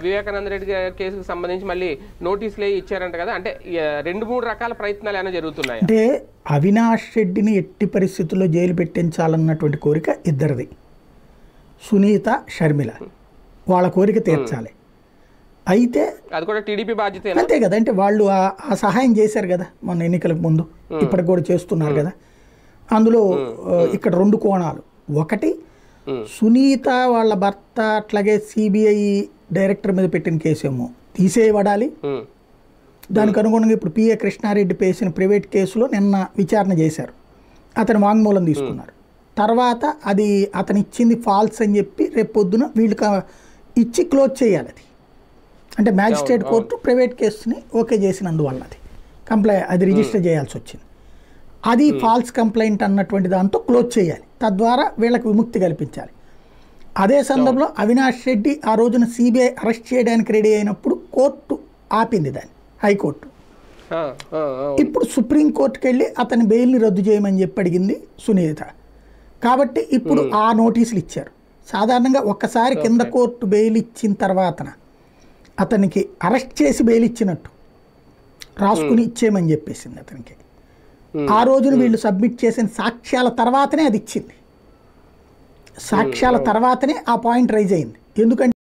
వివేకానంద రెడ్డి కేసుకు సంబంధించి మళ్ళీ నోటీసులు ఇచ్చారంట కదా, అంటే 2-3 రకాల ప్రయత్నాలు ఏమైనా జరుగుతున్నాయి? అంటే అవినాష్ రెడ్డిని ఎట్టి పరిస్థితుల్లో జైలు పెట్టించాలన్నటువంటి కోరిక ఇద్దరిది, సునీత షర్మిల, వాళ్ళ కోరిక తీర్చాలి. అయితే అది కూడా టీడీపీ బాధ్యత అంతే కదా, అంటే వాళ్ళు ఆ సహాయం చేశారు కదా మొన్న ఎన్నికలకు ముందు, ఇప్పటికి కూడా చేస్తున్నారు కదా. అందులో ఇక్కడ 2 కోణాలు. ఒకటి, సునీత వాళ్ళ భర్త అట్లాగే సిబిఐ డైరెక్టర్ మీద పెట్టిన కేసేమో తీసేయబడాలి. దానికి అనుగుణంగా ఇప్పుడు పిఏ కృష్ణారెడ్డి పేసిన ప్రైవేట్ కేసులో నిన్న విచారణ చేశారు, అతని వాంగ్మూలం తీసుకున్నారు. తర్వాత అది అతను ఇచ్చింది ఫాల్స్ అని చెప్పి రేపు పొద్దున వీళ్ళకి ఇచ్చి క్లోజ్ చేయాలి. అది అంటే మ్యాజిస్ట్రేట్ కోర్టు ప్రైవేట్ కేసుని ఓకే చేసినందువల్ల అది రిజిస్టర్ చేయాల్సి వచ్చింది. అది ఫాల్స్ కంప్లైంట్ అన్నటువంటి దాంతో క్లోజ్ చేయాలి, తద్వారా వీళ్ళకి విముక్తి కల్పించాలి. అదే సందర్భంలో అవినాష్ రెడ్డి ఆ రోజున సిబిఐ అరెస్ట్ చేయడానికి రెడీ అయినప్పుడు కోర్టు ఆపింది దాన్ని, హైకోర్టు. ఇప్పుడు సుప్రీంకోర్టుకి వెళ్ళి అతని బెయిల్ని రద్దు చేయమని చెప్పి అడిగింది సునీత. కాబట్టి ఇప్పుడు ఆ నోటీసులు ఇచ్చారు. సాధారణంగా ఒక్కసారి కింద కోర్టు బెయిల్ ఇచ్చిన తర్వాత అతనికి అరెస్ట్ చేసి బెయిల్ ఇచ్చినట్టు రాసుకుని ఇచ్చేయమని చెప్పేసింది అతనికి. ఆ రోజున వీళ్ళు సబ్మిట్ చేసిన సాక్ష్యాల తర్వాతనే అది ఇచ్చింది, సాక్ష్యాల తర్వాతనే ఆ పాయింట్ రైజ్ అయింది. ఎందుకంటే